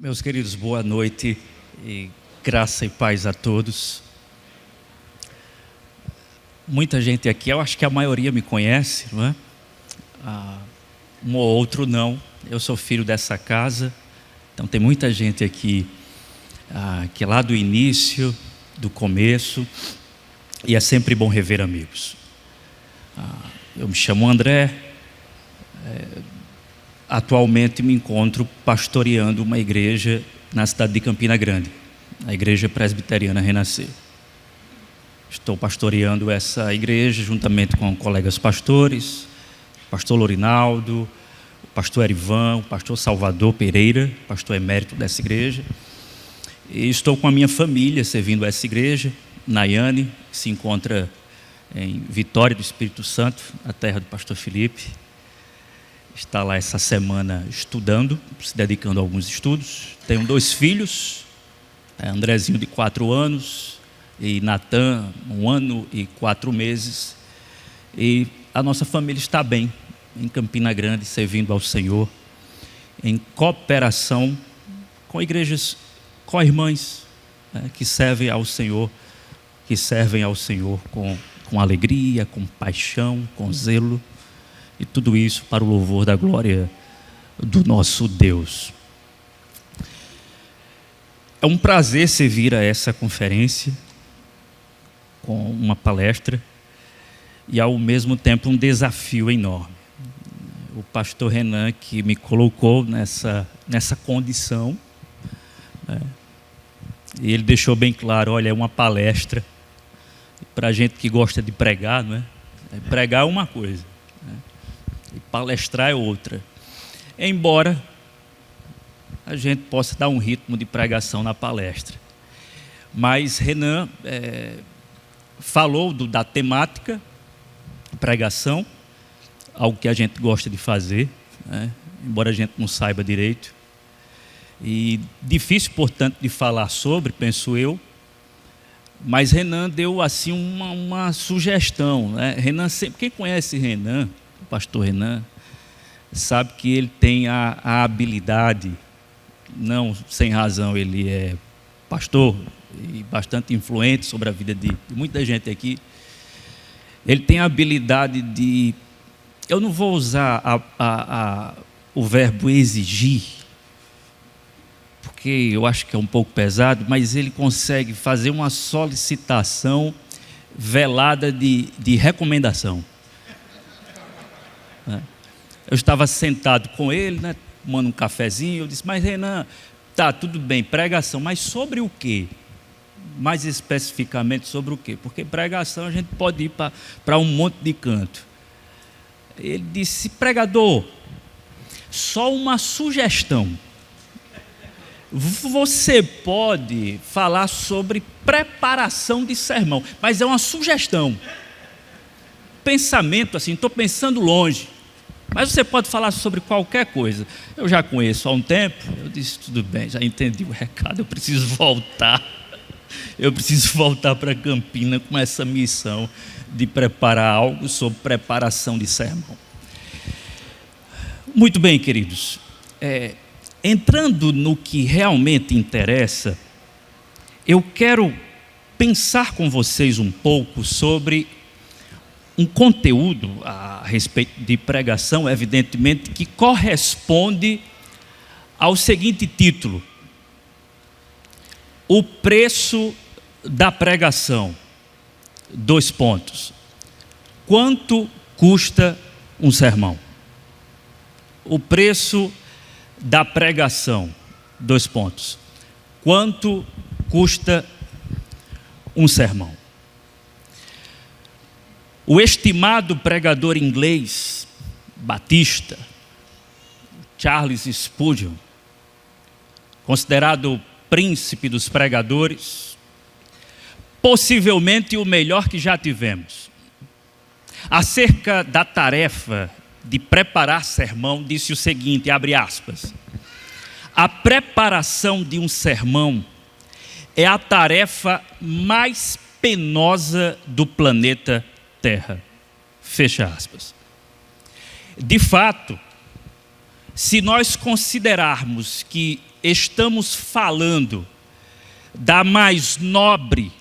Meus queridos, boa noite e graça e paz a todos. Muita gente aqui, eu acho que a maioria me conhece, não é? Um ou outro não. Eu sou filho dessa casa, então tem muita gente aqui que é lá do início, do começo, e é sempre bom rever amigos. Eu me chamo André. Atualmente me encontro pastoreando uma igreja na cidade de Campina Grande, a Igreja Presbiteriana Renascer. Estou pastoreando essa igreja juntamente com colegas pastores, o pastor Lorinaldo, o pastor Erivan, o pastor Salvador Pereira, pastor emérito dessa igreja. E estou com a minha família servindo essa igreja, Nayane, que se encontra em Vitória do Espírito Santo, a terra do pastor Felipe. Está lá essa semana estudando, se dedicando a alguns estudos. Tenho 2 filhos, Andrezinho de 4 anos e Natan, 1 ano e 4 meses. E a nossa família está bem, em Campina Grande, servindo ao Senhor, em cooperação com igrejas, com irmãs que servem ao Senhor, com alegria, com paixão, com zelo. E tudo isso para o louvor da glória do nosso Deus. É um prazer servir a essa conferência com uma palestra e ao mesmo tempo um desafio enorme. O pastor Renan que me colocou nessa condição, né? E ele deixou bem claro, olha, é uma palestra para a gente que gosta de pregar, não é? Pregar é uma coisa, e palestrar é outra. Embora a gente possa dar um ritmo de pregação na palestra. Mas Renan falou da temática, pregação, algo que a gente gosta de fazer, né? Embora a gente não saiba direito. E difícil, portanto, de falar sobre, penso eu. Mas Renan deu assim uma sugestão, né? Renan sempre, quem conhece Renan, o pastor Renan, sabe que ele tem a habilidade, não sem razão, ele é pastor e bastante influente sobre a vida de muita gente aqui. Ele tem a habilidade de, eu não vou usar o verbo exigir, porque eu acho que é um pouco pesado, mas ele consegue fazer uma solicitação velada de recomendação. Eu estava sentado com ele, né, tomando um cafezinho. Eu disse, mas Renan, tá, tudo bem, pregação, mas sobre o quê? Mais especificamente sobre o quê? Porque pregação a gente pode ir para um monte de canto. Ele disse, pregador, só uma sugestão. Você pode falar sobre preparação de sermão, mas é uma sugestão. Pensamento assim, estou pensando longe. Mas você pode falar sobre qualquer coisa. Eu já conheço há um tempo. Eu disse, tudo bem, já entendi o recado. Eu preciso voltar. Eu preciso voltar para Campina com essa missão de preparar algo sobre preparação de sermão. Muito bem, queridos. Entrando no que realmente interessa, eu quero pensar com vocês um pouco sobre um conteúdo a respeito de pregação, evidentemente, que corresponde ao seguinte título: o preço da pregação. 2 pontos. Quanto custa um sermão? O preço da pregação. 2 pontos. Quanto custa um sermão? O estimado pregador inglês batista, Charles Spurgeon, considerado o príncipe dos pregadores, possivelmente o melhor que já tivemos, acerca da tarefa de preparar sermão, disse o seguinte, abre aspas, a preparação de um sermão é a tarefa mais penosa do planeta Terra. Fecha aspas. De fato, se nós considerarmos que estamos falando da mais nobre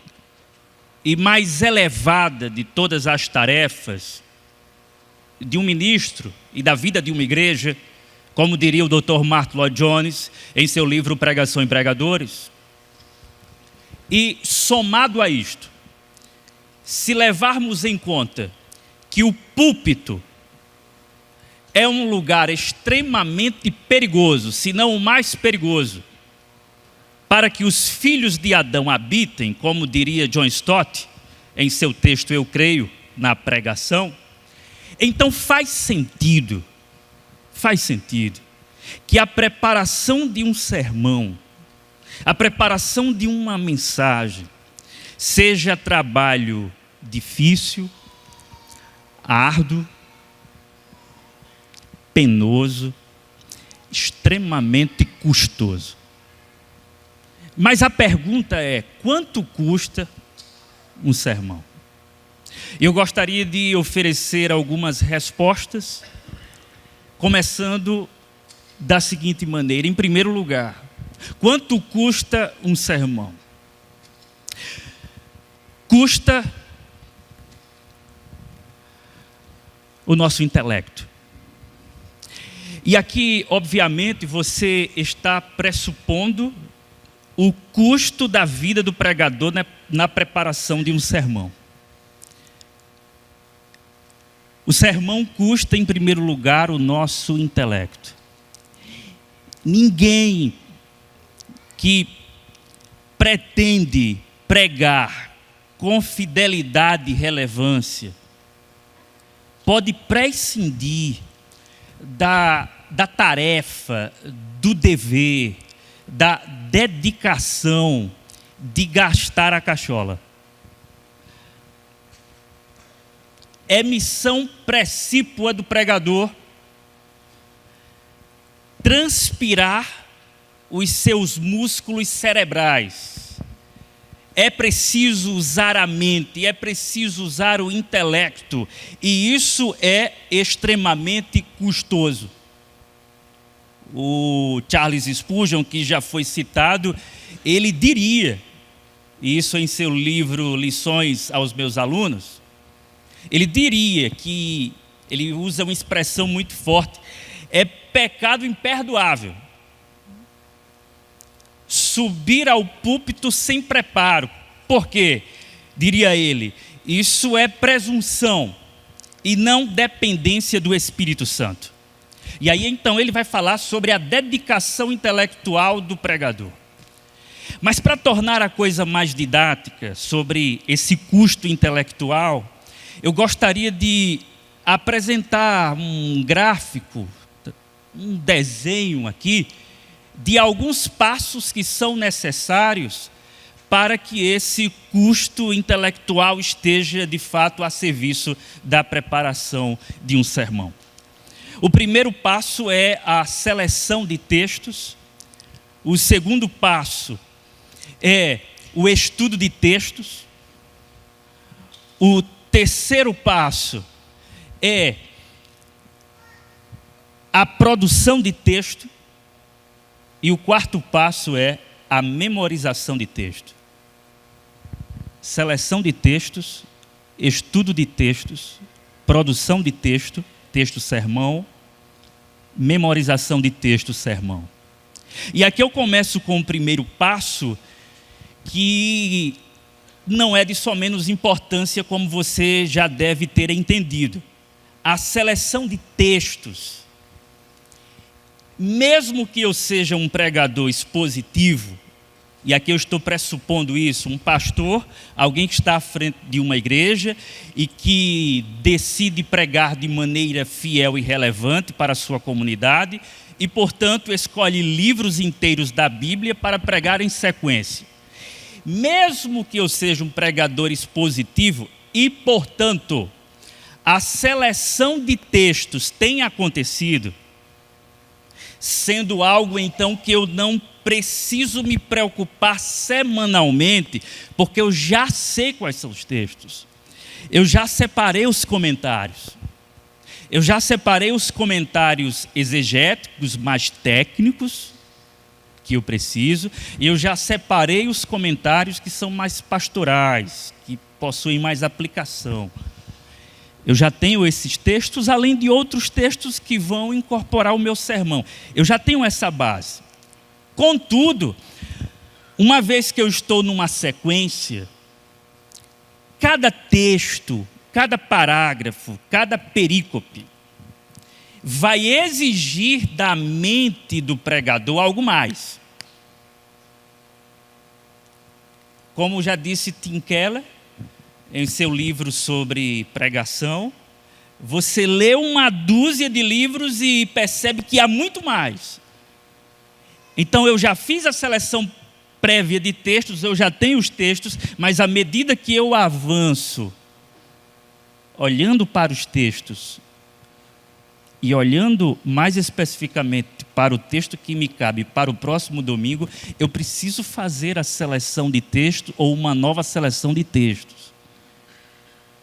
e mais elevada de todas as tarefas de um ministro e da vida de uma igreja, como diria o Dr. Martyn Lloyd-Jones em seu livro Pregação e Pregadores, e somado a isto, se levarmos em conta que o púlpito é um lugar extremamente perigoso, se não o mais perigoso, para que os filhos de Adão habitem, como diria John Stott em seu texto Eu Creio, na pregação, então faz sentido que a preparação de um sermão, a preparação de uma mensagem, seja trabalho difícil, árduo, penoso, extremamente custoso. Mas a pergunta é: quanto custa um sermão? Eu gostaria de oferecer algumas respostas, começando da seguinte maneira. Em primeiro lugar, quanto custa um sermão? Custa o nosso intelecto. E aqui, obviamente, você está pressupondo o custo da vida do pregador na preparação de um sermão. O sermão custa, em primeiro lugar, o nosso intelecto. Ninguém que pretende pregar com fidelidade e relevância pode prescindir da tarefa, do dever, da dedicação de gastar a cachola. É missão precípua do pregador transpirar os seus músculos cerebrais. É preciso usar a mente, é preciso usar o intelecto, e isso é extremamente custoso. O Charles Spurgeon, que já foi citado, ele diria, isso em seu livro Lições aos Meus Alunos, ele diria que, ele usa uma expressão muito forte, é pecado imperdoável subir ao púlpito sem preparo. Por quê? Diria ele, isso é presunção e não dependência do Espírito Santo. E aí então ele vai falar sobre a dedicação intelectual do pregador. Mas para tornar a coisa mais didática sobre esse custo intelectual, eu gostaria de apresentar um gráfico, um desenho aqui, de alguns passos que são necessários para que esse custo intelectual esteja, de fato, a serviço da preparação de um sermão. O primeiro passo é a seleção de textos. O segundo passo é o estudo de textos. O terceiro passo é a produção de texto. E o quarto passo é a memorização de texto. Seleção de textos, estudo de textos, produção de texto, texto-sermão, memorização de texto-sermão. E aqui eu começo com o primeiro passo, que não é de só menos importância, como você já deve ter entendido. A seleção de textos. Mesmo que eu seja um pregador expositivo, e aqui eu estou pressupondo isso, um pastor, alguém que está à frente de uma igreja e que decide pregar de maneira fiel e relevante para a sua comunidade e, portanto, escolhe livros inteiros da Bíblia para pregar em sequência. Mesmo que eu seja um pregador expositivo e, portanto, a seleção de textos tenha acontecido, sendo algo então que eu não preciso me preocupar semanalmente, porque eu já sei quais são os textos, eu já separei os comentários, Eu já separei os comentários exegéticos mais técnicos, que eu preciso, e eu já separei os comentários que são mais pastorais, que possuem mais aplicação. Eu já tenho esses textos, além de outros textos que vão incorporar o meu sermão. Eu já tenho essa base. Contudo, uma vez que eu estou numa sequência, cada texto, cada parágrafo, cada perícope vai exigir da mente do pregador algo mais. Como já disse Tim Keller, em seu livro sobre pregação, você lê uma dúzia de livros e percebe que há muito mais. Então eu já fiz a seleção prévia de textos, eu já tenho os textos, mas à medida que eu avanço, olhando para os textos, e olhando mais especificamente para o texto que me cabe para o próximo domingo, eu preciso fazer a seleção de texto ou uma nova seleção de textos.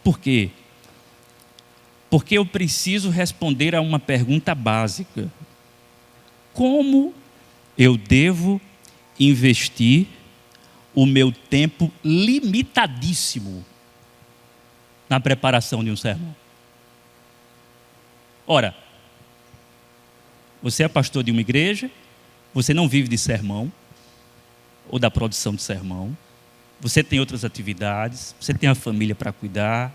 Por quê? Porque eu preciso responder a uma pergunta básica. Como eu devo investir o meu tempo limitadíssimo na preparação de um sermão? Ora, você é pastor de uma igreja, você não vive de sermão, ou da produção de sermão, você tem outras atividades, você tem a família para cuidar,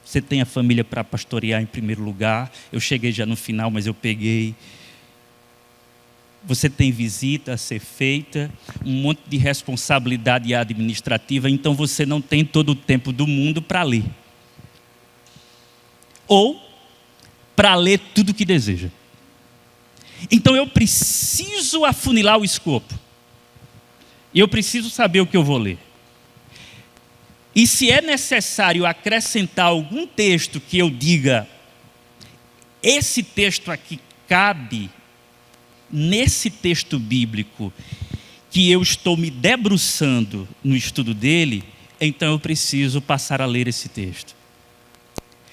você tem a família para pastorear em primeiro lugar. Eu cheguei já no final, mas eu peguei. Você tem visita a ser feita, um monte de responsabilidade administrativa, então você não tem todo o tempo do mundo para ler. Ou para ler tudo o que deseja. Então eu preciso afunilar o escopo. E eu preciso saber o que eu vou ler. E se é necessário acrescentar algum texto que eu diga, esse texto aqui cabe nesse texto bíblico que eu estou me debruçando no estudo dele, então eu preciso passar a ler esse texto.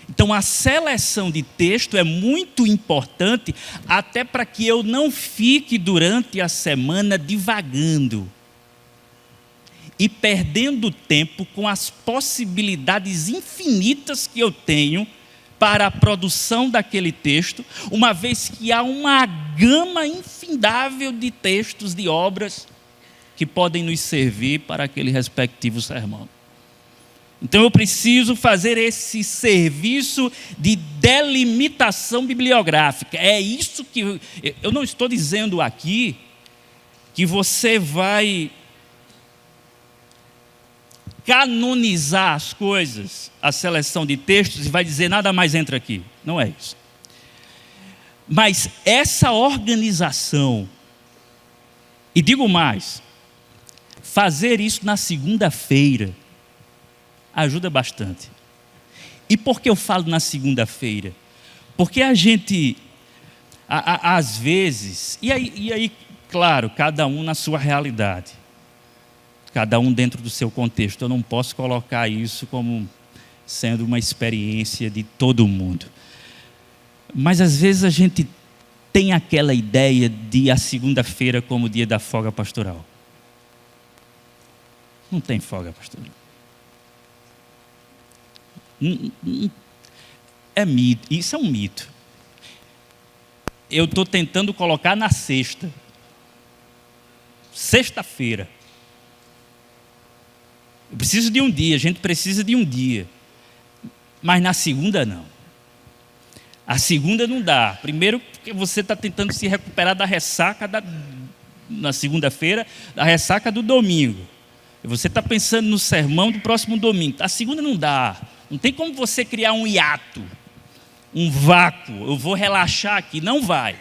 Então a seleção de texto é muito importante, até para que eu não fique durante a semana divagando e perdendo tempo com as possibilidades infinitas que eu tenho para a produção daquele texto, uma vez que há uma gama infindável de textos, de obras, que podem nos servir para aquele respectivo sermão. Então eu preciso fazer esse serviço de delimitação bibliográfica. É isso que eu não estou dizendo aqui que você vai canonizar as coisas, a seleção de textos, e vai dizer nada mais entra aqui. Não é isso. Mas essa organização, e digo mais, fazer isso na segunda-feira ajuda bastante. E por que eu falo na segunda-feira? Porque a gente, às vezes, e aí, claro, cada um na sua realidade, cada um dentro do seu contexto. Eu não posso colocar isso como sendo uma experiência de todo mundo. Mas às vezes a gente tem aquela ideia de a segunda-feira como dia da folga pastoral. Não tem folga pastoral. É mito, isso é um mito. Eu estou tentando colocar na sexta-feira. Eu preciso de um dia, a gente precisa de um dia. Mas na segunda não. A segunda não dá. Primeiro porque você está tentando se recuperar da ressaca na segunda-feira, da ressaca do domingo. E você está pensando no sermão do próximo domingo. A segunda não dá. Não tem como você criar um hiato, um vácuo. Eu vou relaxar aqui. Não vai.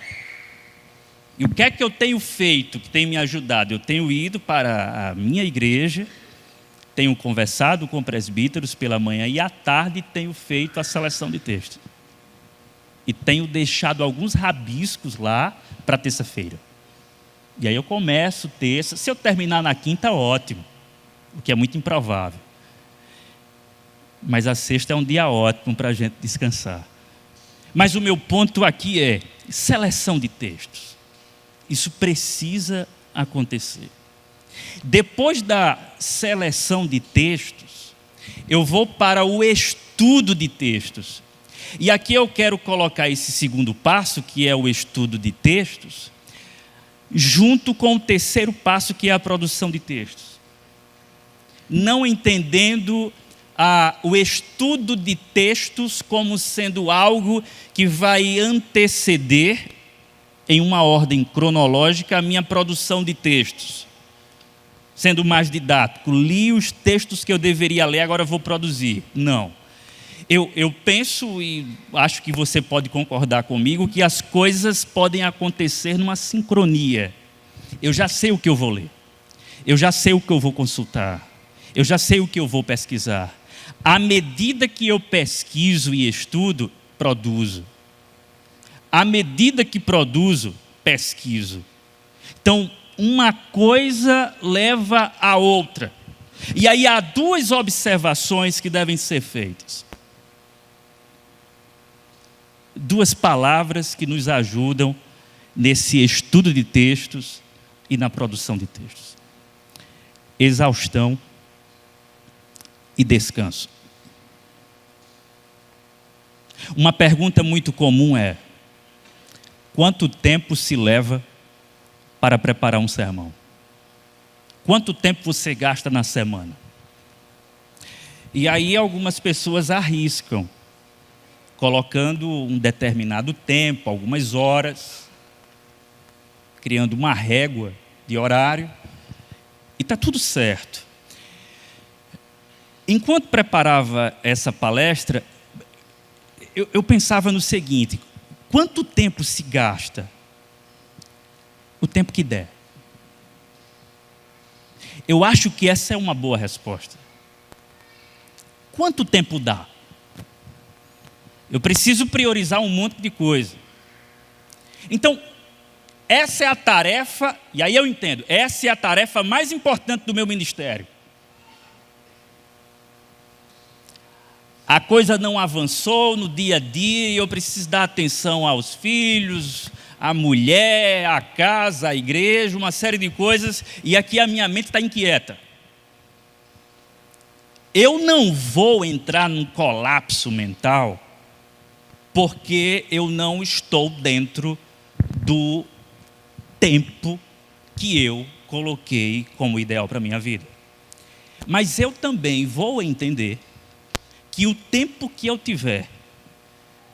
E o que é que eu tenho feito que tem me ajudado? Eu tenho ido para a minha igreja, tenho conversado com presbíteros pela manhã e à tarde tenho feito a seleção de textos. E tenho deixado alguns rabiscos lá para terça-feira. E aí eu começo terça. Se eu terminar na quinta, ótimo. O que é muito improvável. Mas a sexta é um dia ótimo para a gente descansar. Mas o meu ponto aqui é seleção de textos. Isso precisa acontecer. Depois da seleção de textos, eu vou para o estudo de textos. E aqui eu quero colocar esse segundo passo, que é o estudo de textos, junto com o terceiro passo, que é a produção de textos. Não entendendo o estudo de textos como sendo algo que vai anteceder, em uma ordem cronológica, a minha produção de textos. Sendo mais didático, li os textos que eu deveria ler, agora vou produzir. Não. Eu penso, e acho que você pode concordar comigo, que as coisas podem acontecer numa sincronia. Eu já sei o que eu vou ler. Eu já sei o que eu vou consultar. Eu já sei o que eu vou pesquisar. À medida que eu pesquiso e estudo, produzo. À medida que produzo, pesquiso. Então, uma coisa leva a outra. E aí há duas observações que devem ser feitas. Duas palavras que nos ajudam nesse estudo de textos e na produção de textos: exaustão e descanso. Uma pergunta muito comum é: quanto tempo se leva para preparar um sermão? Quanto tempo você gasta na semana? E aí algumas pessoas arriscam, colocando um determinado tempo, algumas horas, criando uma régua de horário, e está tudo certo. Enquanto preparava essa palestra, eu pensava no seguinte: quanto tempo se gasta? O tempo que der. Eu acho que essa é uma boa resposta. Quanto tempo dá? Eu preciso priorizar um monte de coisa. Então, essa é a tarefa, e aí eu entendo, essa é a tarefa mais importante do meu ministério. A coisa não avançou no dia a dia e eu preciso dar atenção aos filhos, à mulher, à casa, à igreja, uma série de coisas, e aqui a minha mente está inquieta. Eu não vou entrar num colapso mental porque eu não estou dentro do tempo que eu coloquei como ideal para a minha vida. Mas eu também vou entender que o tempo que eu tiver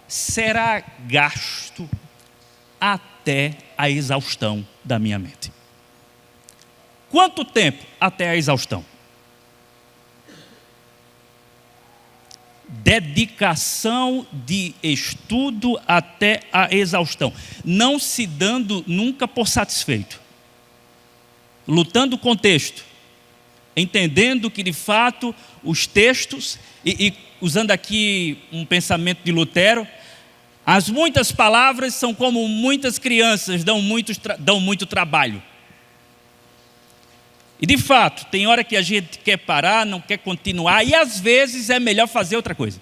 será gasto até a exaustão da minha mente. Quanto tempo até a exaustão? Dedicação de estudo até a exaustão, não se dando nunca por satisfeito, lutando com o texto, entendendo que de fato os textos, e usando aqui um pensamento de Lutero, as muitas palavras são como muitas crianças, dão muito trabalho. E de fato, tem hora que a gente quer parar, não quer continuar, e às vezes é melhor fazer outra coisa.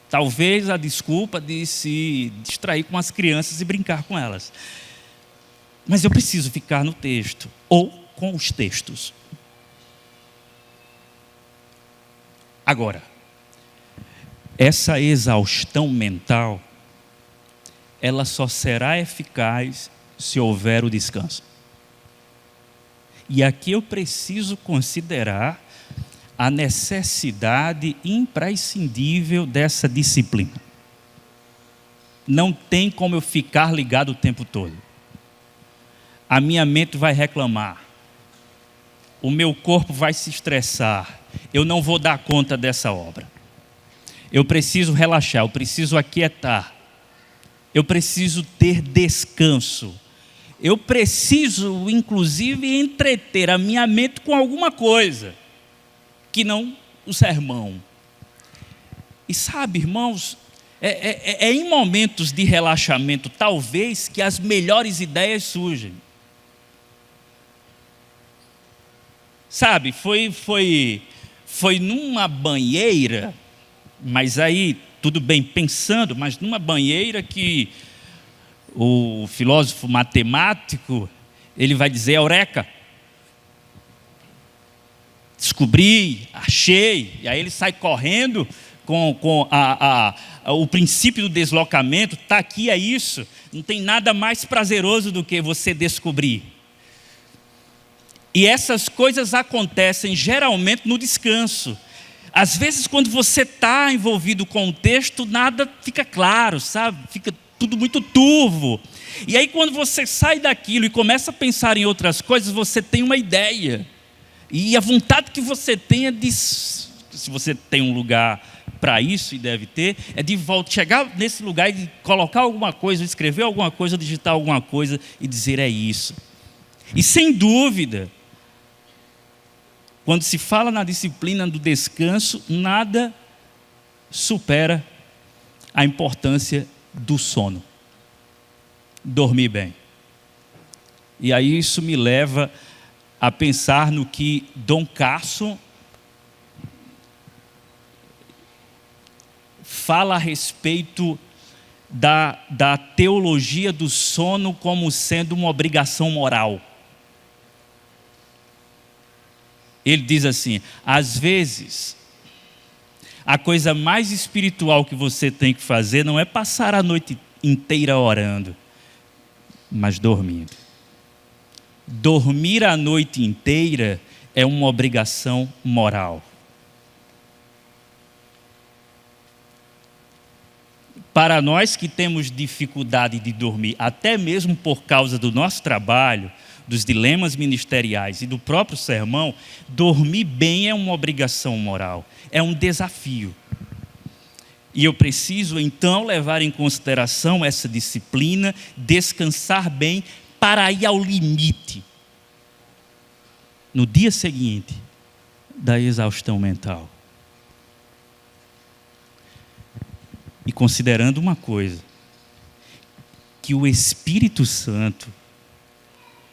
Talvez a desculpa de se distrair com as crianças e brincar com elas. Mas eu preciso ficar no texto, ou com os textos. Agora, essa exaustão mental, ela só será eficaz se houver o descanso. E aqui eu preciso considerar a necessidade imprescindível dessa disciplina. Não tem como eu ficar ligado o tempo todo. A minha mente vai reclamar. O meu corpo vai se estressar. Eu não vou dar conta dessa obra. Eu preciso relaxar, eu preciso aquietar. Eu preciso ter descanso. Eu preciso, inclusive, entreter a minha mente com alguma coisa, que não o sermão. E sabe, irmãos, é em momentos de relaxamento, talvez, que as melhores ideias surgem. Sabe, foi numa banheira, mas aí, tudo bem, pensando, mas numa banheira que o filósofo matemático, ele vai dizer, eureka, descobri, achei, e aí ele sai correndo com o princípio do deslocamento, está aqui, é isso, não tem nada mais prazeroso do que você descobrir. E essas coisas acontecem geralmente no descanso. Às vezes, quando você está envolvido com o texto, nada fica claro, sabe? Fica tudo muito turvo. E aí, quando você sai daquilo e começa a pensar em outras coisas, você tem uma ideia. E a vontade que você tem é de, se você tem um lugar para isso, e deve ter, é de chegar nesse lugar e de colocar alguma coisa, escrever alguma coisa, digitar alguma coisa e dizer é isso. E sem dúvida, quando se fala na disciplina do descanso, nada supera a importância do sono. Dormir bem. E aí isso me leva a pensar no que Dom Carson fala a respeito da teologia do sono como sendo uma obrigação moral. Ele diz assim, às vezes, a coisa mais espiritual que você tem que fazer não é passar a noite inteira orando, mas dormindo. Dormir a noite inteira é uma obrigação moral. Para nós que temos dificuldade de dormir, até mesmo por causa do nosso trabalho, dos dilemas ministeriais e do próprio sermão, dormir bem é uma obrigação moral, é um desafio. E eu preciso então levar em consideração essa disciplina, descansar bem, para ir ao limite, no dia seguinte, da exaustão mental. E considerando uma coisa, que o Espírito Santo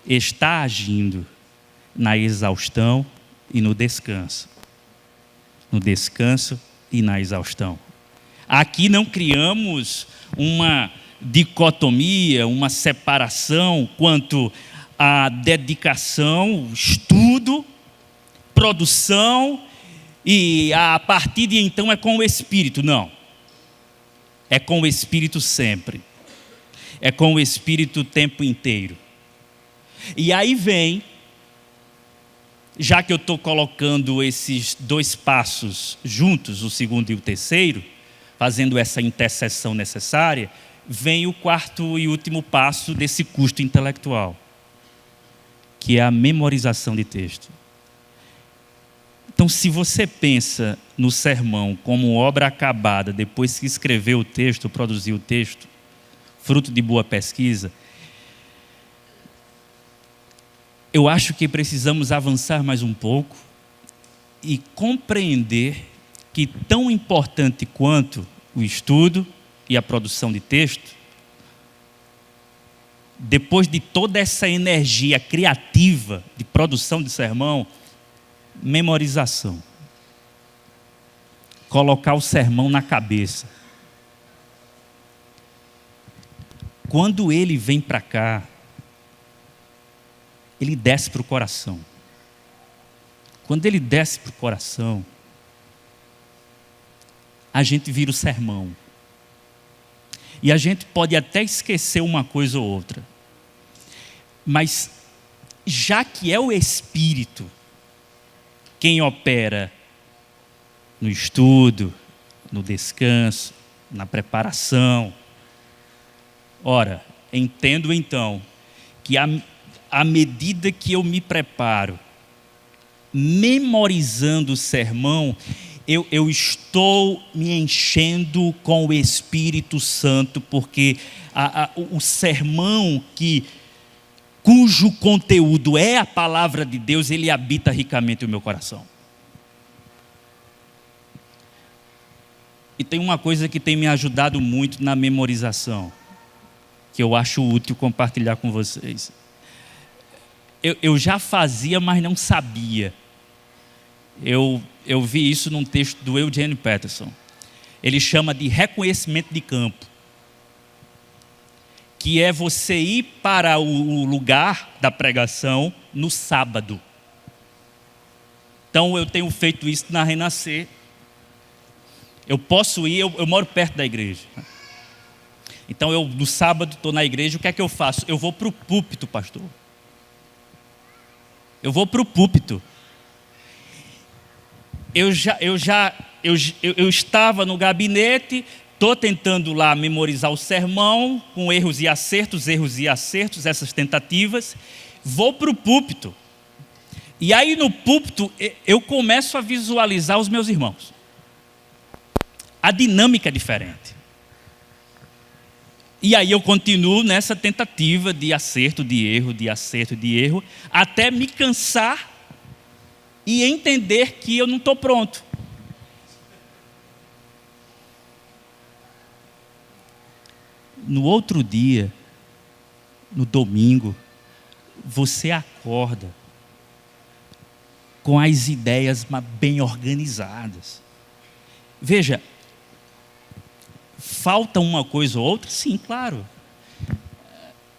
está agindo na exaustão e no descanso. No descanso e na exaustão. Aqui não criamos uma dicotomia, uma separação quanto à dedicação, estudo, produção e a partir de então é com o Espírito. Não. É com o Espírito sempre. É com o Espírito o tempo inteiro. E aí vem, já que eu estou colocando esses dois passos juntos, o segundo e o terceiro, fazendo essa interseção necessária, vem o quarto e último passo desse custo intelectual, que é a memorização de texto. Então, se você pensa no sermão como obra acabada, depois que escreveu o texto, produziu o texto, fruto de boa pesquisa, eu acho que precisamos avançar mais um pouco e compreender que tão importante quanto o estudo e a produção de texto, depois de toda essa energia criativa de produção de sermão, memorização. Colocar o sermão na cabeça. Quando ele vem para cá, ele desce para o coração. Quando ele desce para o coração, a gente vira o sermão. E a gente pode até esquecer uma coisa ou outra. Mas, já que é o Espírito quem opera no estudo, no descanso, na preparação, ora, entendo então que à medida que eu me preparo, memorizando o sermão, eu estou me enchendo com o Espírito Santo, porque o sermão cujo conteúdo é a palavra de Deus, ele habita ricamente o meu coração. E tem uma coisa que tem me ajudado muito na memorização, que eu acho útil compartilhar com vocês. Eu já fazia, mas não sabia. Eu vi isso num texto do Eugene Peterson. Ele chama de reconhecimento de campo, que é você ir para o lugar da pregação no sábado. Então eu tenho feito isso na Renascer. Eu posso ir, eu moro perto da igreja. Então eu no sábado estou na igreja, o que é que eu faço? Eu vou para o púlpito, pastor. Eu vou para o púlpito. Eu estava no gabinete, estou tentando lá memorizar o sermão, com erros e acertos, essas tentativas. Vou para o púlpito. E aí no púlpito eu começo a visualizar os meus irmãos. A dinâmica é diferente. E aí eu continuo nessa tentativa de acerto, de erro, até me cansar e entender que eu não estou pronto. No outro dia, no domingo, você acorda com as ideias bem organizadas. Veja, falta uma coisa ou outra? Sim, claro.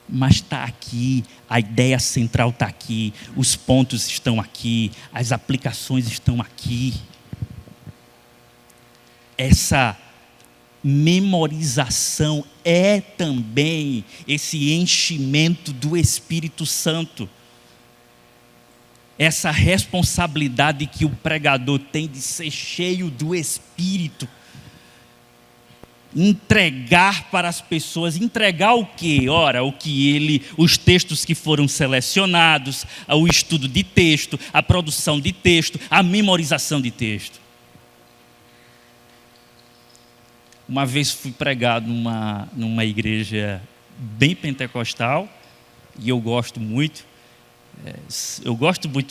Mas está aqui, a ideia central está aqui, os pontos estão aqui, as aplicações estão aqui. Essa memorização é também esse enchimento do Espírito Santo. Essa responsabilidade que o pregador tem de ser cheio do Espírito. Entregar para as pessoas, entregar o quê? Ora, os textos que foram selecionados, o estudo de texto, a produção de texto, a memorização de texto. Uma vez fui pregar numa igreja bem pentecostal, e eu gosto muito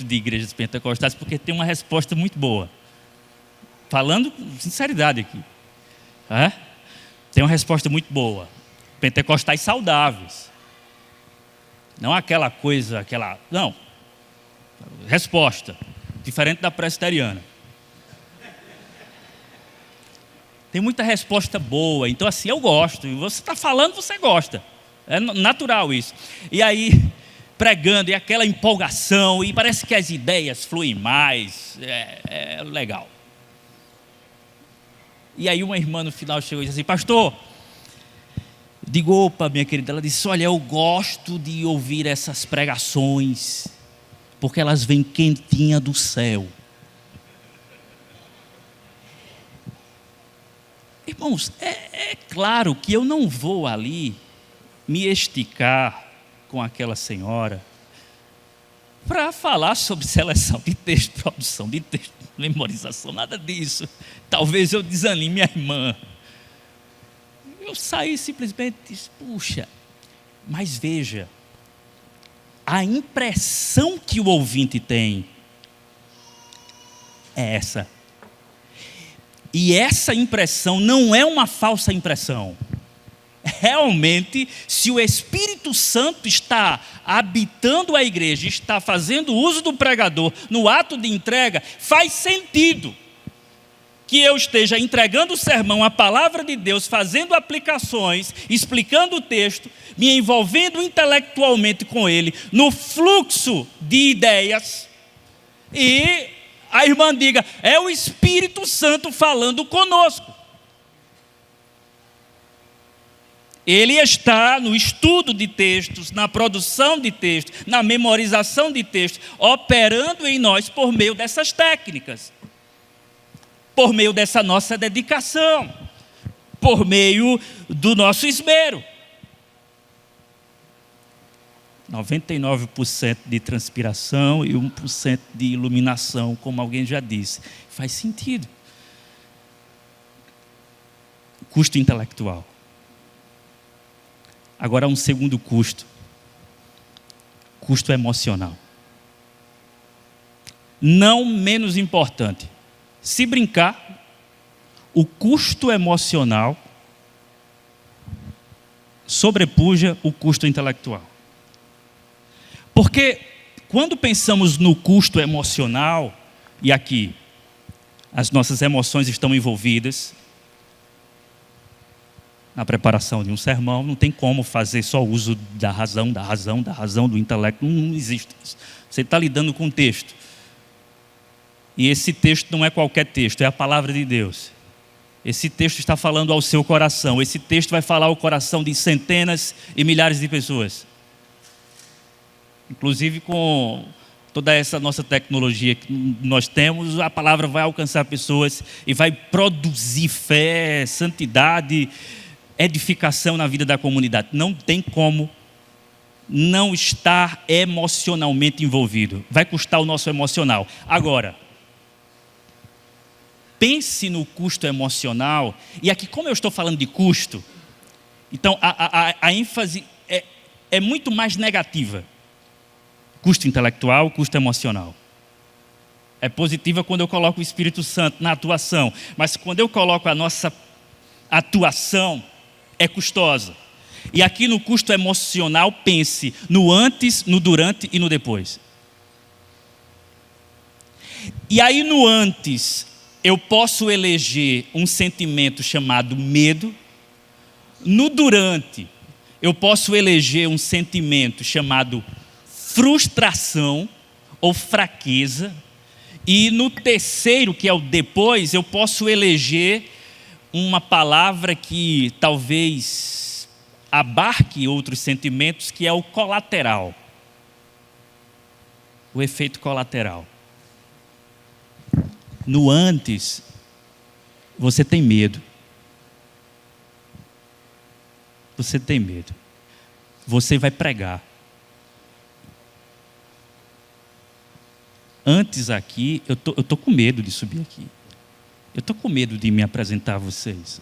de igrejas pentecostais porque tem uma resposta muito boa. Falando com sinceridade aqui. Tem uma resposta muito boa. Pentecostais saudáveis. Não aquela coisa, não. Resposta. Diferente da presbiteriana. Tem muita resposta boa. Então assim, eu gosto. Você está falando, você gosta. É natural isso. E aí, pregando, e aquela empolgação, e parece que as ideias fluem mais. É legal. E aí uma irmã no final chegou e disse assim: pastor, digo, opa, minha querida. Ela disse: olha, eu gosto de ouvir essas pregações, porque elas vêm quentinha do céu. Irmãos, é claro que eu não vou ali me esticar com aquela senhora para falar sobre seleção de texto, produção de texto, memorização, nada disso. Talvez eu desanime a irmã. Eu saí simplesmente e disse: puxa, mas veja, a impressão que o ouvinte tem é essa. E essa impressão não é uma falsa impressão. Realmente, se o Espírito Santo está habitando a igreja, está fazendo uso do pregador no ato de entrega, faz sentido que eu esteja entregando o sermão, a palavra de Deus, fazendo aplicações, explicando o texto, me envolvendo intelectualmente com ele, no fluxo de ideias, e a irmã diga: é o Espírito Santo falando conosco. Ele está no estudo de textos, na produção de textos, na memorização de textos, operando em nós por meio dessas técnicas, por meio dessa nossa dedicação, por meio do nosso esmero. 99% de transpiração e 1% de iluminação, como alguém já disse. Faz sentido. Custo intelectual. Agora, um segundo custo. Custo emocional. Não menos importante. Se brincar, o custo emocional sobrepuja o custo intelectual. Porque quando pensamos no custo emocional, e aqui As nossas emoções estão envolvidas na preparação de um sermão. Não tem como fazer só uso da razão, do intelecto. Não existe isso. Você está lidando com um texto. E esse texto não é qualquer texto, é a palavra de Deus. Esse texto está falando ao seu coração. Esse texto vai falar ao coração de centenas e milhares de pessoas. Inclusive com toda essa nossa tecnologia que nós temos, a palavra vai alcançar pessoas e vai produzir fé, santidade, edificação na vida da comunidade. Não tem como não estar emocionalmente envolvido. Vai custar o nosso emocional. Agora, pense no custo emocional. E aqui, como eu estou falando de custo, então a ênfase é muito mais negativa. Custo intelectual, custo emocional. É positiva quando eu coloco o Espírito Santo na atuação. Mas quando eu coloco a nossa atuação, é custosa. E aqui no custo emocional, pense no antes, no durante e no depois. E aí no antes, eu posso eleger um sentimento chamado medo. No durante, eu posso eleger um sentimento chamado frustração ou fraqueza. E no terceiro, que é o depois, eu posso eleger uma palavra que talvez abarque outros sentimentos, que é o colateral. O efeito colateral. No antes, você tem medo. Você tem medo. Você vai pregar. Antes aqui, eu tô com medo de subir aqui. Eu estou com medo de me apresentar a vocês.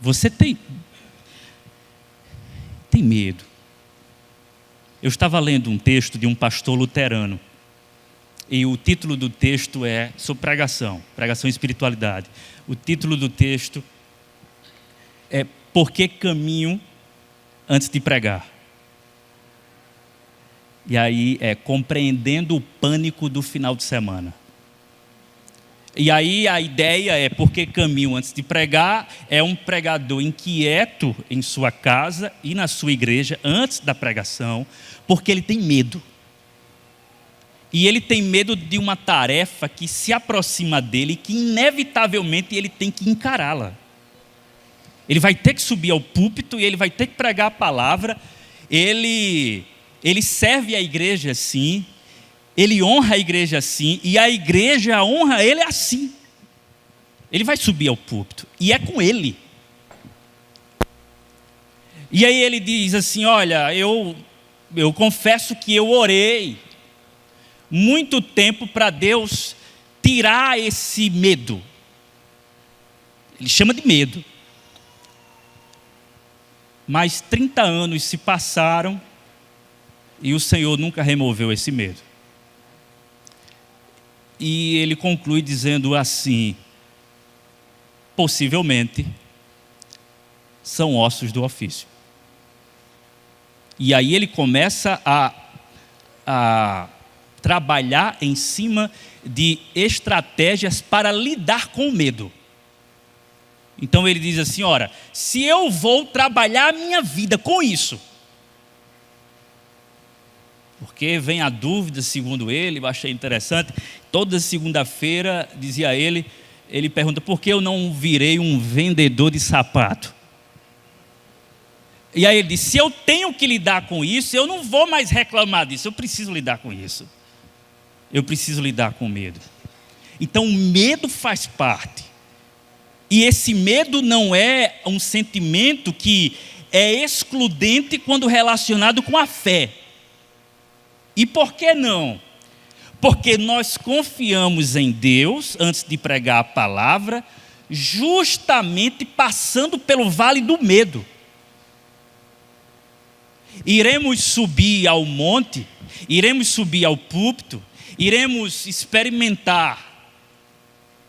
Você tem medo. Eu estava lendo um texto de um pastor luterano. E o título do texto é sobre pregação e espiritualidade. O título do texto é Por que caminho antes de pregar? E aí é compreendendo o pânico do final de semana. E aí a ideia é, porque caminho antes de pregar, é um pregador inquieto em sua casa e na sua igreja antes da pregação, porque ele tem medo. E ele tem medo de uma tarefa que se aproxima dele, que inevitavelmente ele tem que encará-la. Ele vai ter que subir ao púlpito e ele vai ter que pregar a palavra. Ele serve a igreja assim, ele honra a igreja assim, e a igreja honra ele assim. Ele vai subir ao púlpito, e é com ele. E aí ele diz assim, olha, eu confesso que eu orei muito tempo para Deus tirar esse medo. Ele chama de medo. Mas 30 anos se passaram, e o Senhor nunca removeu esse medo. E ele conclui dizendo assim, possivelmente, são ossos do ofício. E aí ele começa a trabalhar em cima de estratégias para lidar com o medo. Então ele diz assim, ora, se eu vou trabalhar a minha vida com isso, porque vem a dúvida, segundo ele, eu achei interessante, toda segunda-feira, dizia ele pergunta, por que eu não virei um vendedor de sapato? E aí ele diz, se eu tenho que lidar com isso, eu não vou mais reclamar disso, eu preciso lidar com isso. Eu preciso lidar com o medo. Então o medo faz parte. E esse medo não é um sentimento que é excludente quando relacionado com a fé. E por que não? Porque nós confiamos em Deus antes de pregar a palavra, justamente passando pelo vale do medo. Iremos subir ao monte, iremos subir ao púlpito, iremos experimentar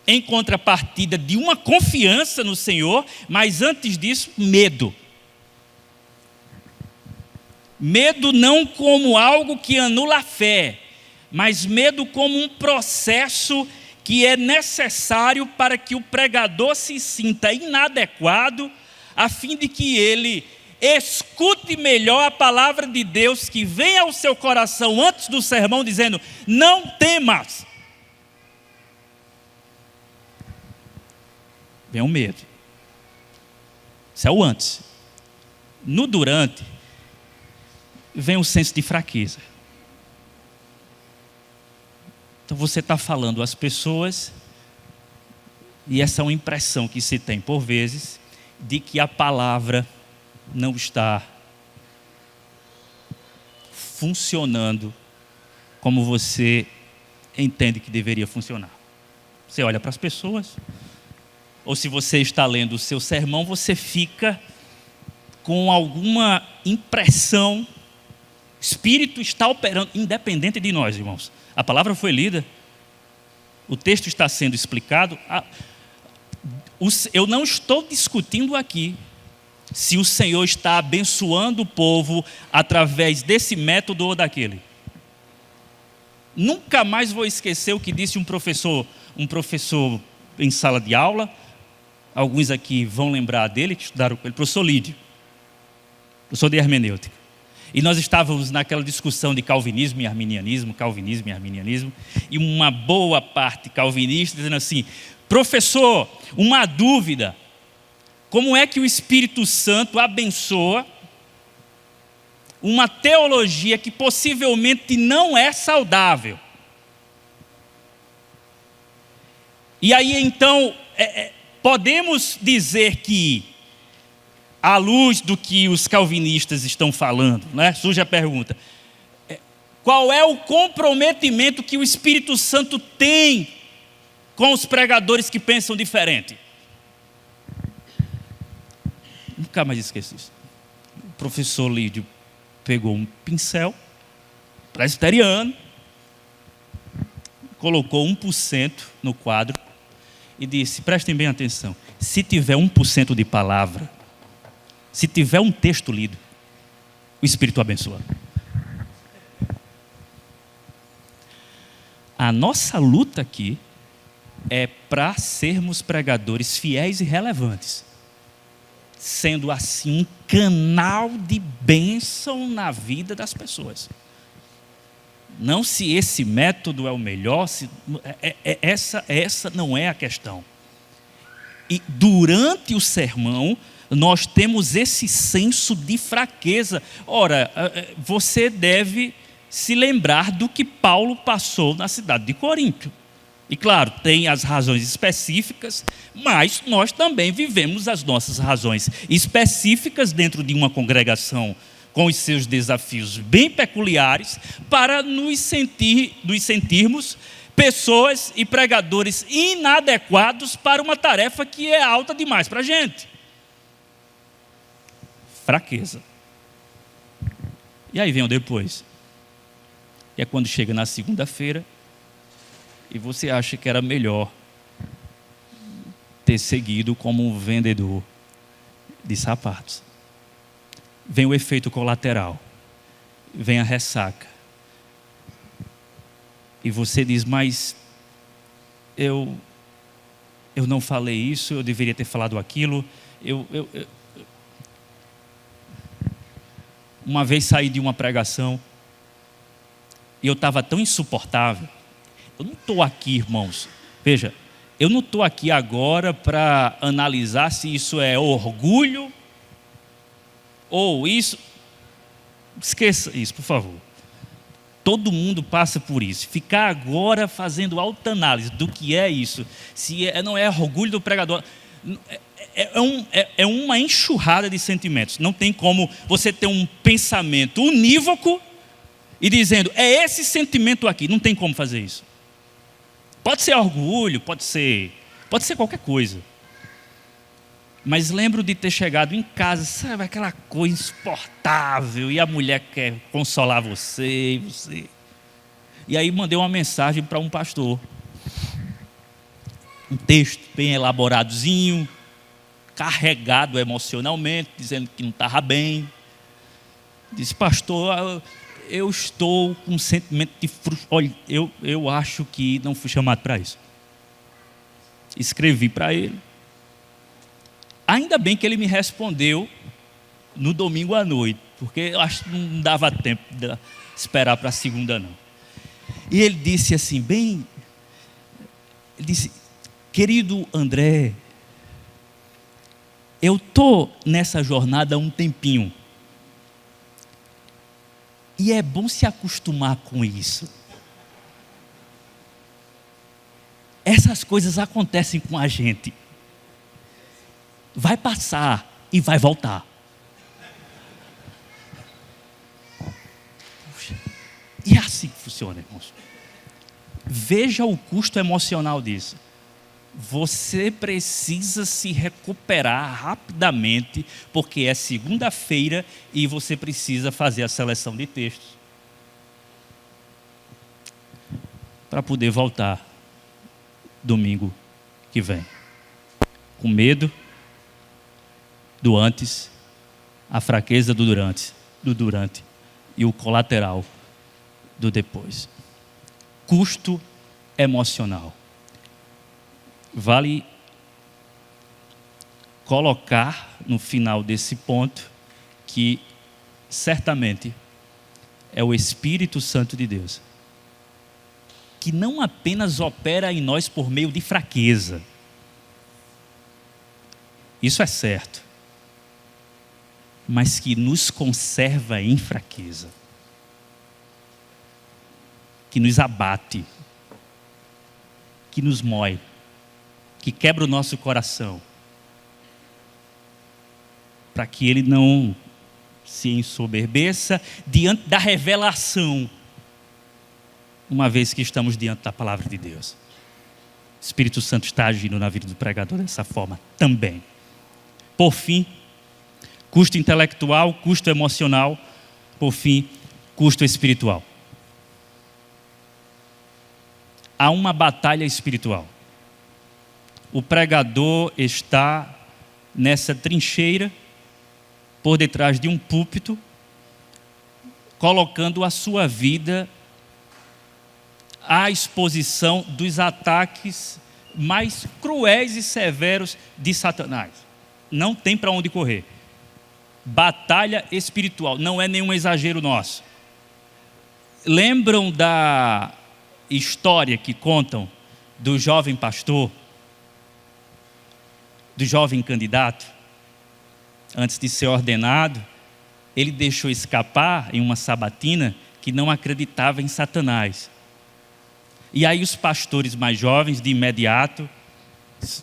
em contrapartida de uma confiança no Senhor, mas antes disso, medo. Medo não como algo que anula a fé, mas medo como um processo que é necessário para que o pregador se sinta inadequado, a fim de que ele escute melhor a palavra de Deus que vem ao seu coração antes do sermão, dizendo: não temas. Vem o medo. Isso é o antes. No durante, vem o senso de fraqueza. Então você está falando às pessoas, e essa é uma impressão que se tem por vezes, de que a palavra não está funcionando como você entende que deveria funcionar. Você olha para as pessoas, ou se você está lendo o seu sermão, você fica com alguma impressão. O Espírito está operando, independente de nós, irmãos. A palavra foi lida, o texto está sendo explicado. Eu não estou discutindo aqui se o Senhor está abençoando o povo através desse método ou daquele. Nunca mais vou esquecer o que disse um professor em sala de aula. Alguns aqui vão lembrar dele, que estudaram com ele, professor Lídio, professor de hermenêutica. E nós estávamos naquela discussão de calvinismo e arminianismo, e uma boa parte calvinista dizendo assim: professor, uma dúvida, como é que o Espírito Santo abençoa uma teologia que possivelmente não é saudável? E aí então, podemos dizer que, à luz do que os calvinistas estão falando, né? Surge a pergunta: qual é o comprometimento que o Espírito Santo tem com os pregadores que pensam diferente? Nunca mais esqueço isso. O professor Lídio pegou um pincel presbiteriano, colocou 1% no quadro e disse: prestem bem atenção, se tiver 1% de palavra, se tiver um texto lido, o Espírito abençoa. A nossa luta aqui é para sermos pregadores fiéis e relevantes, sendo assim um canal de bênção na vida das pessoas. Não se esse método é o melhor, essa não é a questão. E durante o sermão, nós temos esse senso de fraqueza. Ora, você deve se lembrar do que Paulo passou na cidade de Corinto. E claro, tem as razões específicas, mas nós também vivemos as nossas razões específicas dentro de uma congregação com os seus desafios bem peculiares, para nos sentirmos pessoas e pregadores inadequados para uma tarefa que é alta demais para a gente. Fraqueza. E aí vem o depois. E é quando chega na segunda-feira e você acha que era melhor ter seguido como um vendedor de sapatos. Vem o efeito colateral. Vem a ressaca. E você diz: mas eu não falei isso, eu deveria ter falado aquilo. Uma vez saí de uma pregação e eu estava tão insuportável. Eu não estou aqui, irmãos, veja, eu não estou aqui agora para analisar se isso é orgulho ou isso. Esqueça isso, por favor. Todo mundo passa por isso. Ficar agora fazendo autoanálise do que é isso, se não é orgulho do pregador, é uma enxurrada de sentimentos. Não tem como você ter um pensamento unívoco e dizendo: é esse sentimento aqui. Não tem como fazer isso. Pode ser orgulho, pode ser qualquer coisa. Mas lembro de ter chegado em casa, sabe, aquela coisa insuportável, e a mulher quer consolar você. E aí mandei uma mensagem para um pastor. Um texto bem elaboradozinho, carregado emocionalmente, dizendo que não estava bem. Disse: pastor, eu estou com um sentimento de frustração. Olha, eu acho que não fui chamado para isso. Escrevi para ele. Ainda bem que ele me respondeu no domingo à noite, porque eu acho que não dava tempo de esperar para a segunda, não. E ele disse assim, ele disse, querido André, eu estou nessa jornada há um tempinho. E é bom se acostumar com isso. Essas coisas acontecem com a gente. Vai passar e vai voltar. Puxa. E é assim que funciona, irmãos. Veja o custo emocional disso. Você precisa se recuperar rapidamente, porque é segunda-feira e você precisa fazer a seleção de textos para poder voltar domingo que vem. Com medo do antes, a fraqueza do durante e o colateral do depois. Custo emocional. Vale colocar no final desse ponto que certamente é o Espírito Santo de Deus que não apenas opera em nós por meio de fraqueza. Isso é certo. Mas que nos conserva em fraqueza. Que nos abate. Que nos mói. Que quebra o nosso coração. Para que ele não se ensoberbeça diante da revelação. Uma vez que estamos diante da palavra de Deus. O Espírito Santo está agindo na vida do pregador dessa forma também. Por fim, custo intelectual, custo emocional. Por fim, custo espiritual. Há uma batalha espiritual. O pregador está nessa trincheira, por detrás de um púlpito, colocando a sua vida à exposição dos ataques mais cruéis e severos de Satanás. Não tem para onde correr. Batalha espiritual, não é nenhum exagero nosso. Lembram da história que contam do jovem pastor, do jovem candidato? Antes de ser ordenado, ele deixou escapar em uma sabatina que não acreditava em Satanás. E aí os pastores mais jovens, de imediato,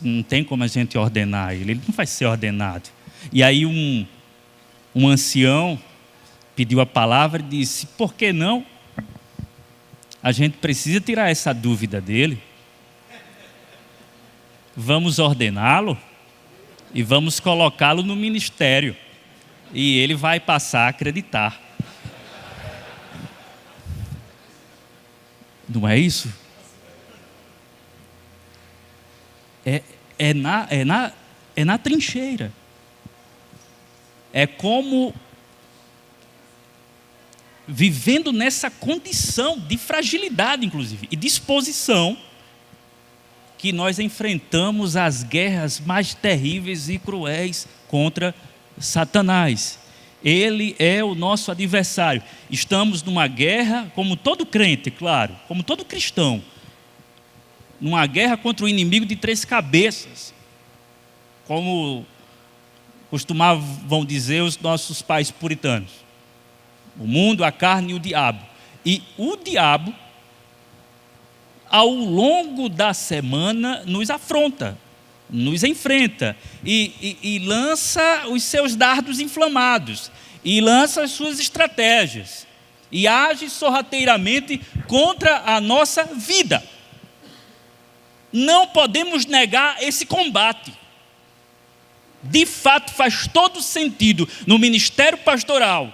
não tem como a gente ordenar ele não vai ser ordenado. E aí um ancião pediu a palavra e disse, por que não? A gente precisa tirar essa dúvida dele. Vamos ordená-lo e vamos colocá-lo no ministério. E ele vai passar a acreditar. Não é isso? É na trincheira. É como vivendo nessa condição de fragilidade, inclusive, e disposição, que nós enfrentamos as guerras mais terríveis e cruéis contra Satanás. Ele é o nosso adversário. Estamos numa guerra, como todo crente, claro, como todo cristão, numa guerra contra o inimigo de três cabeças, como costumavam dizer os nossos pais puritanos: o mundo, a carne e o diabo. E o diabo, ao longo da semana, nos afronta, nos enfrenta e lança os seus dardos inflamados, e lança as suas estratégias, e age sorrateiramente contra a nossa vida. Não podemos negar esse combate. De fato, faz todo sentido no ministério pastoral,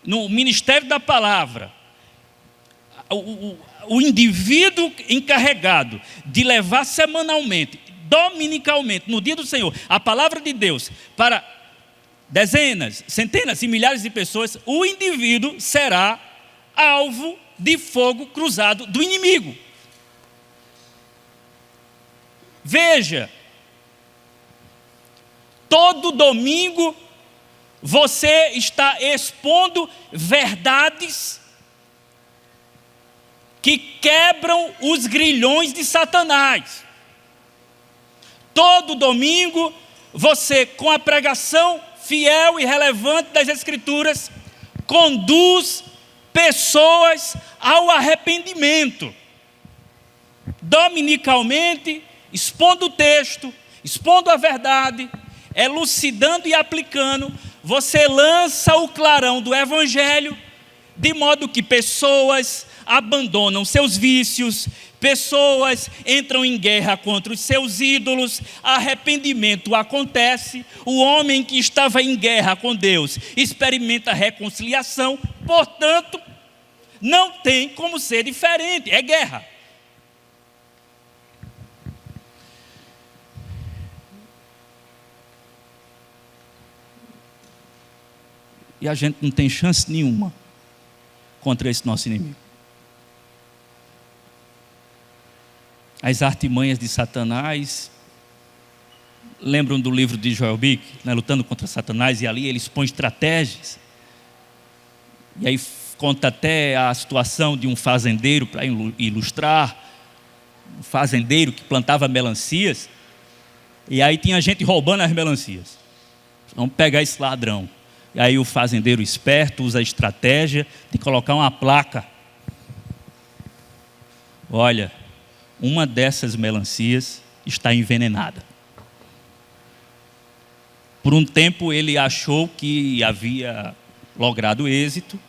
no ministério da palavra, o indivíduo encarregado de levar semanalmente, dominicalmente, no dia do Senhor, a palavra de Deus para dezenas, centenas e milhares de pessoas, o indivíduo será alvo de fogo cruzado do inimigo. Veja, todo domingo você está expondo verdades que quebram os grilhões de Satanás. Todo domingo você, com a pregação fiel e relevante das Escrituras, conduz pessoas ao arrependimento. Dominicalmente, expondo o texto, expondo a verdade, elucidando e aplicando, você lança o clarão do Evangelho, de modo que pessoas abandonam seus vícios, pessoas entram em guerra contra os seus ídolos, arrependimento acontece, o homem que estava em guerra com Deus experimenta reconciliação, portanto, não tem como ser diferente, é guerra. E a gente não tem chance nenhuma contra esse nosso inimigo. As artimanhas de Satanás, lembram do livro de Joel Bick, né, Lutando contra Satanás, e ali ele expõe estratégias. E aí conta até a situação de um fazendeiro, para ilustrar, um fazendeiro que plantava melancias, e aí tinha gente roubando as melancias. Vamos pegar esse ladrão. E aí o fazendeiro esperto usa a estratégia de colocar uma placa. Olha, uma dessas melancias está envenenada. Por um tempo ele achou que havia logrado êxito,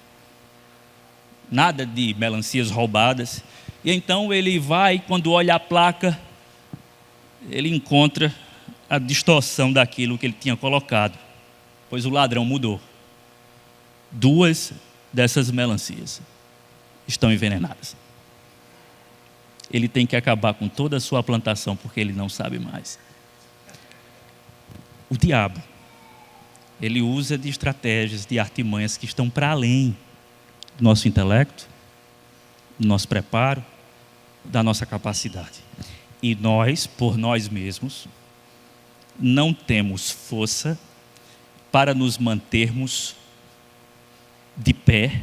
nada de melancias roubadas. E então ele vai, quando olha a placa, ele encontra a distorção daquilo que ele tinha colocado, pois o ladrão mudou. 2 dessas melancias estão envenenadas. Ele tem que acabar com toda a sua plantação, porque ele não sabe mais. O diabo, ele usa de estratégias, de artimanhas que estão para além do nosso intelecto, do nosso preparo, da nossa capacidade. E nós, por nós mesmos, não temos força para nos mantermos de pé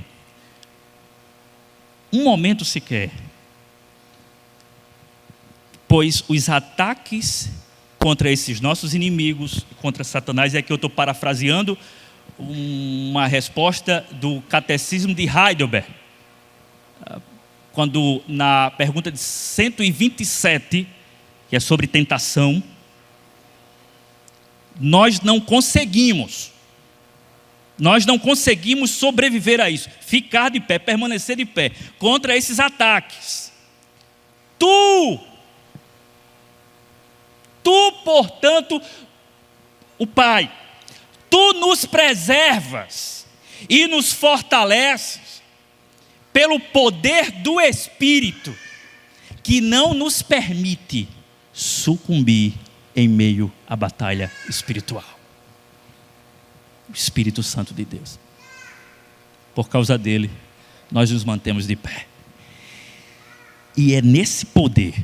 um momento sequer, pois os ataques contra esses nossos inimigos, contra Satanás, é que eu estou parafraseando uma resposta do Catecismo de Heidelberg, quando na pergunta de 127, que é sobre tentação, nós não conseguimos sobreviver a isso, ficar de pé, permanecer de pé, contra esses ataques. Tu, portanto, o Pai, tu nos preservas e nos fortaleces pelo poder do Espírito, que não nos permite sucumbir em meio à batalha espiritual. O Espírito Santo de Deus. Por causa dele, nós nos mantemos de pé. E é nesse poder,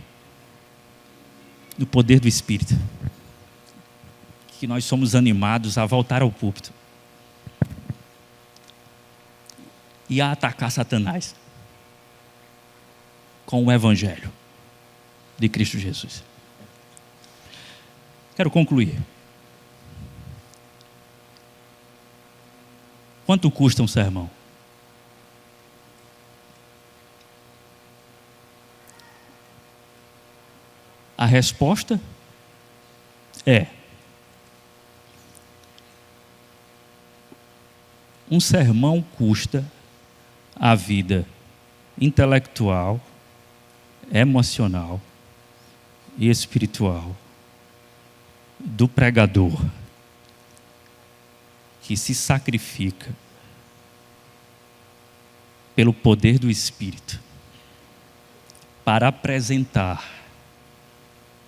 no poder do Espírito, que nós somos animados a voltar ao púlpito e a atacar Satanás com o Evangelho de Cristo Jesus. Quero concluir. Quanto custa um sermão? A resposta é: um sermão custa a vida intelectual, emocional e espiritual do pregador que se sacrifica pelo poder do Espírito para apresentar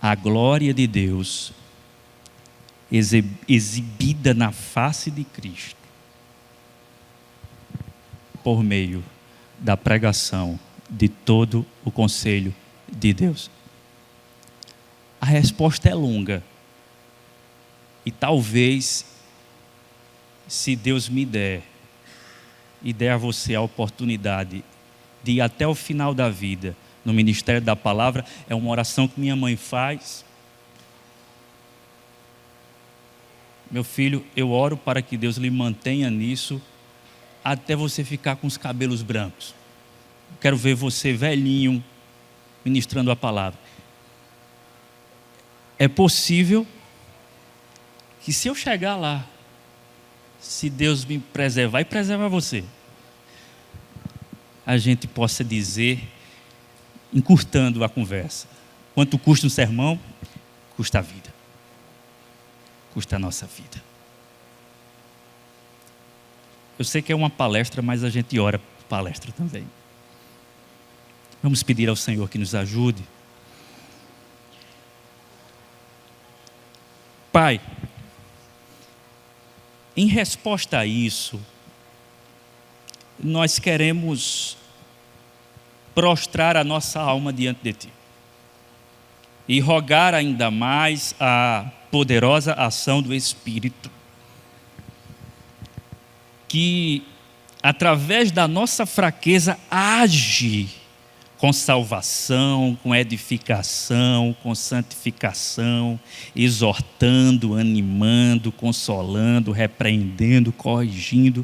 a glória de Deus exibida na face de Cristo por meio da pregação de todo o conselho de Deus? A resposta é longa. E talvez, se Deus me der, e der a você a oportunidade de ir até o final da vida no ministério da palavra, é uma oração que minha mãe faz. Meu filho, eu oro para que Deus lhe mantenha nisso até você ficar com os cabelos brancos. Quero ver você velhinho ministrando a palavra. É possível que, se eu chegar lá, se Deus me preservar e preservar você, a gente possa dizer, encurtando a conversa: quanto custa um sermão? Custa a vida. Custa a nossa vida. Eu sei que é uma palestra, mas a gente ora por palestra também. Vamos pedir ao Senhor que nos ajude. Pai, em resposta a isso, nós queremos prostrar a nossa alma diante de Ti e rogar ainda mais a poderosa ação do Espírito, que através da nossa fraqueza age com salvação, com edificação, com santificação, exortando, animando, consolando, repreendendo, corrigindo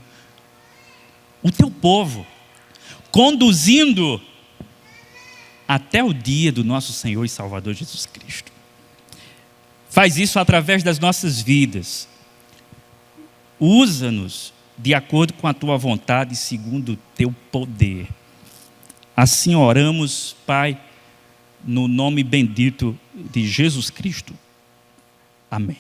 o Teu povo, conduzindo até o dia do nosso Senhor e Salvador Jesus Cristo. Faz isso através das nossas vidas. Usa-nos de acordo com a Tua vontade, segundo o Teu poder. Assim oramos, Pai, no nome bendito de Jesus Cristo. Amém.